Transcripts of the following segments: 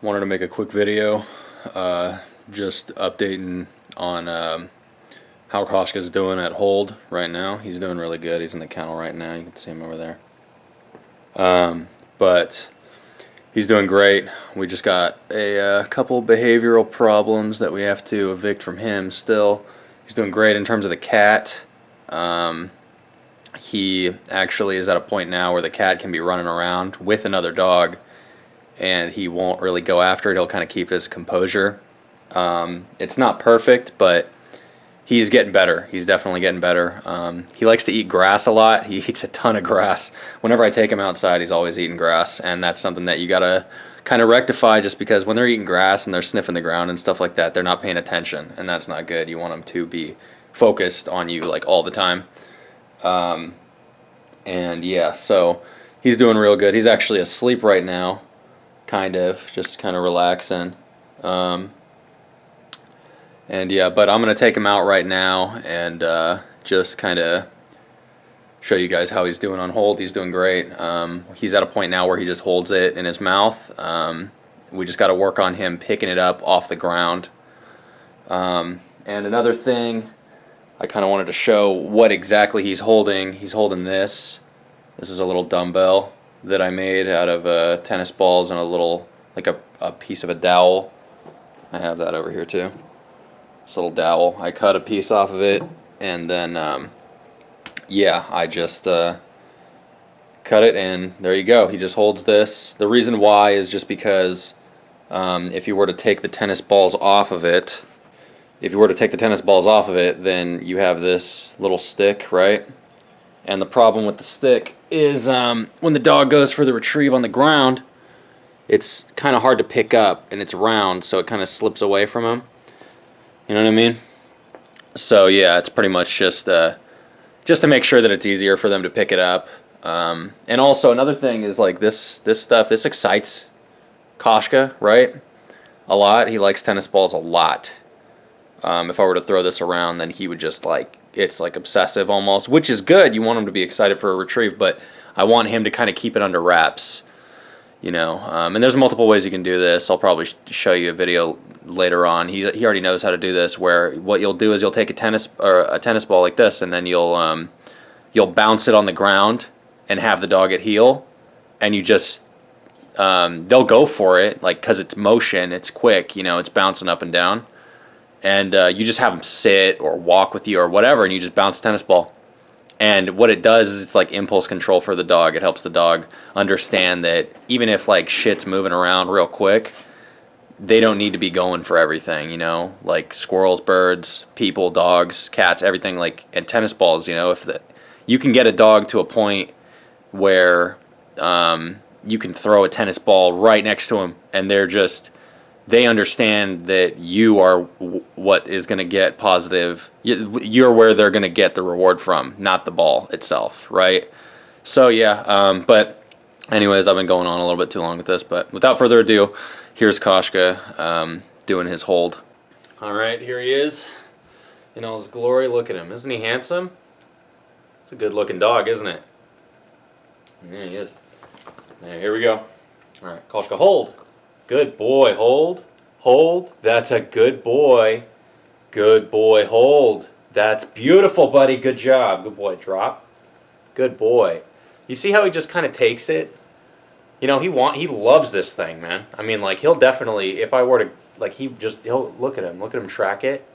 Wanted to make a quick video, just updating on how Koshka's doing at hold right now. He's doing really good. He's in the kennel right now. You can see him over there. But he's doing great. We just got a couple behavioral problems that we have to evict from him still. He's doing great in terms of the cat. He actually is at a point now where the cat can be running around with another dog and he won't really go after it. He'll kind of keep his composure. It's not perfect, but he's getting better. He's definitely getting better. He likes to eat grass a lot. He eats a ton of grass. Whenever I take him outside, he's always eating grass, and that's something that you gotta kind of rectify, just because when they're eating grass and they're sniffing the ground and stuff like that, they're not paying attention, and that's not good. You want them to be focused on you like all the time. And yeah, so he's doing real good. He's actually asleep right now, just kind of relaxing. And yeah, but I'm going to take him out right now and just kind of show you guys how he's doing on hold. He's doing great. He's at a point now where he just holds it in his mouth. We just got to work on him picking it up off the ground. And another thing, I kind of wanted to show what exactly he's holding. He's holding this. This is a little dumbbell that I made out of tennis balls and a little, like a piece of a dowel. I have that over here too. This little dowel. I cut a piece off of it, and then yeah, I just cut it, and there you go. He just holds this. The reason why is just because if you were to take the tennis balls off of it, then you have this little stick, right? And the problem with the stick is when the dog goes for the retrieve on the ground, it's kind of hard to pick up, and it's round, so it kind of slips away from him. You know what I mean? So yeah, it's pretty much just to make sure that it's easier for them to pick it up. And also another thing is, like, this stuff, this excites Koshka, right? A lot. He likes tennis balls a lot. If I were to throw this around, then he would just, like, it's like obsessive almost, which is good. You want him to be excited for a retrieve, but I want him to kind of keep it under wraps, you know. And there's multiple ways you can do this. I'll probably show you a video later on. He already knows how to do this, where what you'll do is you'll take a tennis ball like this, and then you'll bounce it on the ground and have the dog at heel, and you just they'll go for it, like, because it's motion, it's quick, you know, it's bouncing up and down. And you just have them sit or walk with you or whatever, and you just bounce a tennis ball. And what it does is it's like impulse control for the dog. It helps the dog understand that even if, like, shit's moving around real quick, they don't need to be going for everything, you know? Like squirrels, birds, people, dogs, cats, everything, like, and tennis balls, you know? You can get a dog to a point where you can throw a tennis ball right next to them, and they understand that you are what is going to get positive. You're where they're going to get the reward from, not the ball itself, right? So yeah, but anyways, I've been going on a little bit too long with this, but without further ado, here's Koshka doing his hold. All right, here he is in all his glory. Look at him. Isn't he handsome? It's a good-looking dog, isn't it? There he is. There, here we go. All right, Koshka, hold. Good boy, hold. Hold. That's a good boy. Good boy, hold. That's beautiful, buddy. Good job. Good boy, drop. Good boy. You see how he just kind of takes it? You know, he loves this thing, man. I mean, like, he'll definitely, if I were to, like, he'll look at him track it.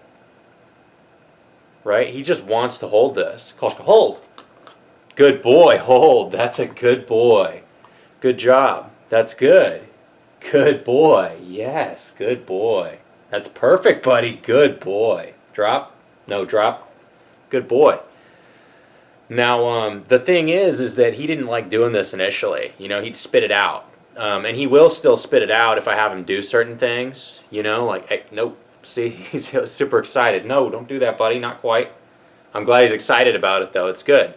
Right? He just wants to hold this. Koshka, hold. Good boy, hold. That's a good boy. Good job. That's good. Good boy. Yes, good boy. That's perfect, buddy. Good boy. Drop. No, drop. Good boy. Now, the thing is that he didn't like doing this initially. You know, he'd spit it out. And he will still spit it out if I have him do certain things. You know, like, hey, nope. See, he's super excited. No, don't do that, buddy. Not quite. I'm glad he's excited about it, though. It's good.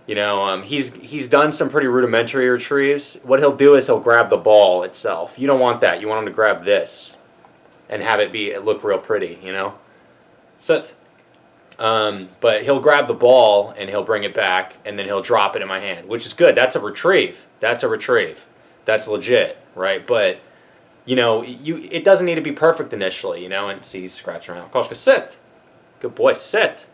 You know, he's done some pretty rudimentary retrieves. What he'll do is he'll grab the ball itself. You don't want that. You want him to grab this and have it look real pretty, you know? Sit. But he'll grab the ball and he'll bring it back, and then he'll drop it in my hand, which is good. That's a retrieve. That's legit, right? But it doesn't need to be perfect initially, and see, he's scratching around. Koshka, sit. Good boy, sit.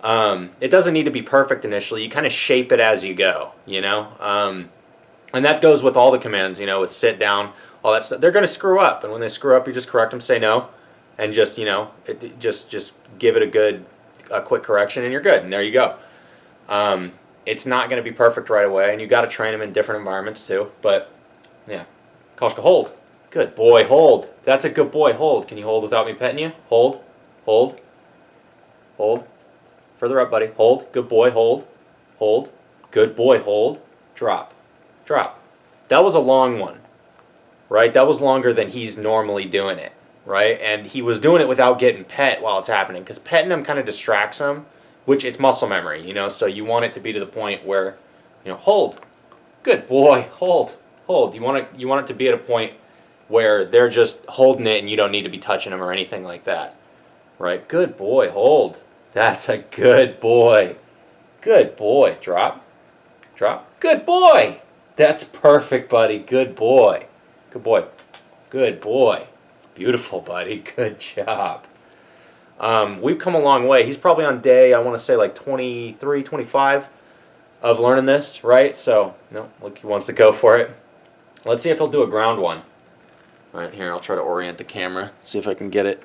It doesn't need to be perfect initially. You kind of shape it as you go, and that goes with all the commands, with sit down, all that stuff. They're going to screw up, and when they screw up, you just correct them, say no, and just, just give it a quick correction, and you're good, and there you go. It's not going to be perfect right away, and you got to train them in different environments too, but yeah. Koshka, hold. Good boy, hold. That's a good boy, hold. Can you hold without me petting you? Hold, hold, hold. Further up, buddy. Hold. Good boy. Hold. Hold. Good boy. Hold. Drop. Drop. That was a long one, right? That was longer than he's normally doing it, right? And he was doing it without getting pet while it's happening, because petting him kind of distracts him, which it's muscle memory, so you want it to be to the point where, hold. Good boy. Hold. Hold. You want it to be at a point where they're just holding it and you don't need to be touching them or anything like that, right? Good boy. Hold. That's a good boy. Good boy. Drop. Drop. Good boy. That's perfect, buddy. Good boy. Good boy. Good boy. It's beautiful, buddy. Good job. We've come a long way. He's probably on day, I want to say like 23, 25 of learning this, right? So, look, he wants to go for it. Let's see if he'll do a ground one. All right, here, I'll try to orient the camera, see if I can get it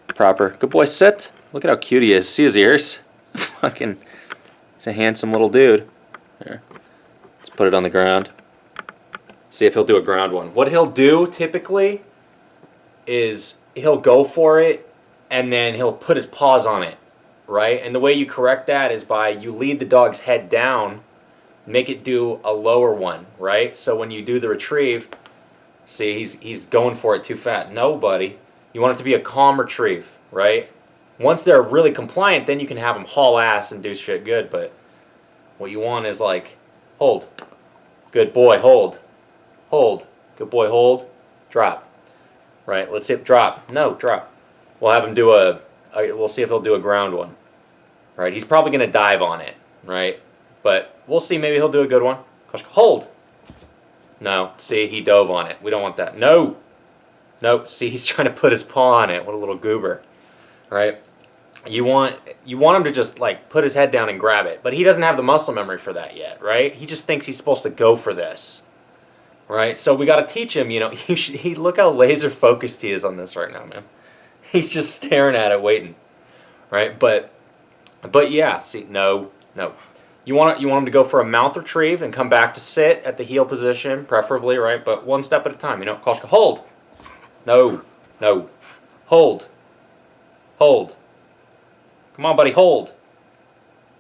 proper. Good boy, sit. Look at how cute he is. See his ears? Fucking, he's a handsome little dude. Here, let's put it on the ground. See if he'll do a ground one. What he'll do typically is he'll go for it and then he'll put his paws on it, right? And the way you correct that is by you lead the dog's head down, make it do a lower one, right? So when you do the retrieve, see, he's going for it too fast. No, buddy. You want it to be a calm retrieve, right? Once they're really compliant, then you can have them haul ass and do shit good. But what you want is like, hold. Good boy, hold. Hold. Good boy, hold. Drop. Right, let's see if drop. No, drop. We'll have him do we'll see if he'll do a ground one. Right, he's probably going to dive on it, right? But we'll see, maybe he'll do a good one. Hold. No, see, he dove on it. We don't want that. No. No, see, he's trying to put his paw on it. What a little goober. Right? You want him to just like put his head down and grab it, but he doesn't have the muscle memory for that yet, right? He just thinks he's supposed to go for this, right? So we got to teach him. He look how laser focused he is on this right now, man. He's just staring at it, waiting, right? But yeah, see, no. You want him to go for a mouth retrieve and come back to sit at the heel position, preferably, right? But one step at a time. Koshka, hold. No, hold. Hold. Come on, buddy, hold.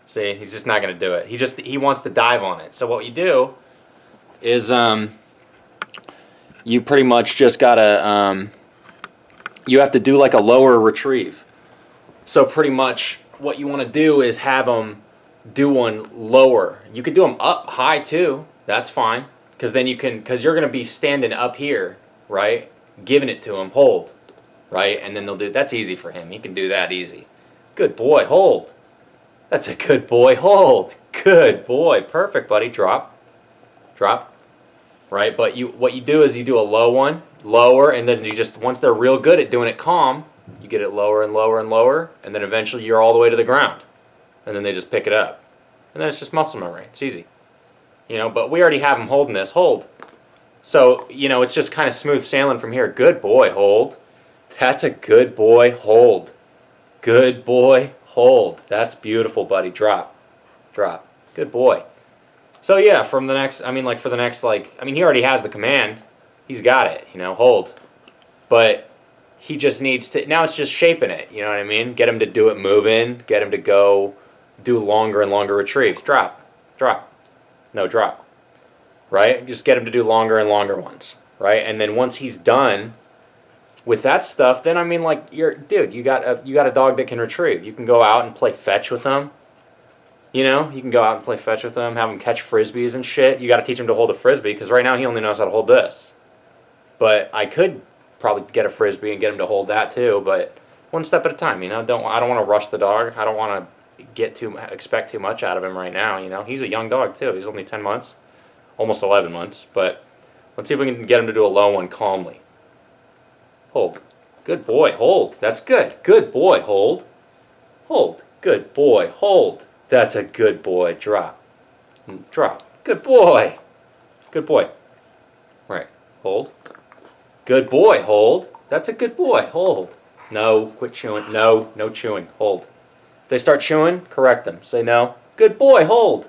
See, he's just not going to do it. He wants to dive on it. So what you do is you pretty much just got to, you have to do like a lower retrieve. So pretty much what you want to do is have them do one lower. You could do them up high too. That's fine. Because then because you're going to be standing up here, right? Giving it to him, hold. Right? And then that's easy for him. He can do that easy. Good boy, hold. That's a good boy, hold. Good boy. Perfect, buddy. Drop. Drop. Right? But what you do is you do a low one, lower, and then once they're real good at doing it calm, you get it lower and lower and lower, and then eventually you're all the way to the ground. And then they just pick it up. And then it's just muscle memory. It's easy. But we already have them holding this. Hold. So, it's just kind of smooth sailing from here. Good boy, hold. That's a good boy, hold. Good boy, hold. That's beautiful, buddy. Drop. Drop. Good boy. So, yeah, for the next, he already has the command. He's got it, hold. But he just needs to, now it's just shaping it, you know what I mean? Get him to do it moving, get him to go do longer and longer retrieves. Drop. Drop. No, drop. Right? Just get him to do longer and longer ones, right? And then once he's done with that stuff, then you got a dog that can retrieve. You can go out and play fetch with him. You can go out and play fetch with him, have him catch frisbees and shit. You got to teach him to hold a frisbee because right now he only knows how to hold this. But I could probably get a frisbee and get him to hold that too. But one step at a time. I don't want to rush the dog. I don't want to expect too much out of him right now. He's a young dog too. He's only 10 months. Almost 11 months, but let's see if we can get him to do a low one calmly. Hold. Good boy, hold. That's good. Good boy, hold. Hold. Good boy, hold. That's a good boy. Drop. Drop. Good boy. Good boy. Right. Hold. Good boy, hold. That's a good boy. Hold. No, quit chewing. No, no chewing. Hold. If they start chewing, correct them. Say no. Good boy, hold.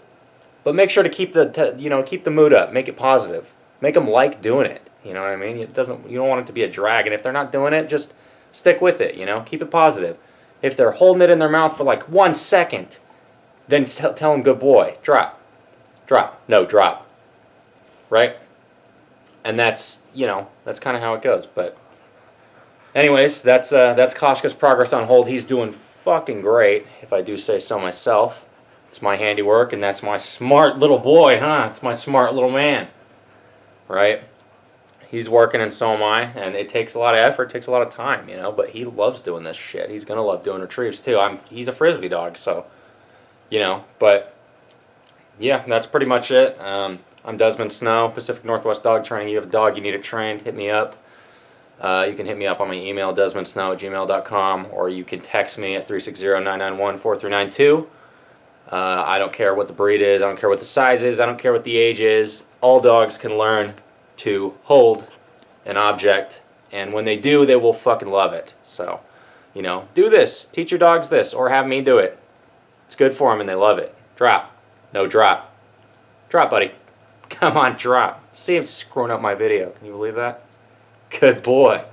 But make sure to keep keep the mood up. Make it positive. Make them like doing it. You know what I mean? You don't want it to be a drag. And if they're not doing it, just stick with it. Keep it positive. If they're holding it in their mouth for like 1 second, then tell them good boy. Drop. Drop. No, drop. Right? And that's kind of how it goes. But anyways, that's Koshka's progress on hold. He's doing fucking great, if I do say so myself. It's my handiwork, and that's my smart little boy, huh? It's my smart little man, right? He's working, and so am I, and it takes a lot of effort, it takes a lot of time, but he loves doing this shit. He's gonna love doing retrieves too. He's a frisbee dog, so but yeah, that's pretty much it. I'm Desmond Snow, Pacific Northwest Dog Training. You have a dog you need it trained, hit me up. You can hit me up on my email, desmondsnow@gmail.com, or you can text me at 360-991-4392. I don't care what the breed is, I don't care what the size is, I don't care what the age is. All dogs can learn to hold an object, and when they do, they will fucking love it. So, do this. Teach your dogs this, or have me do it. It's good for them, and they love it. Drop. No, drop. Drop, buddy. Come on, drop. See him screwing up my video. Can you believe that? Good boy.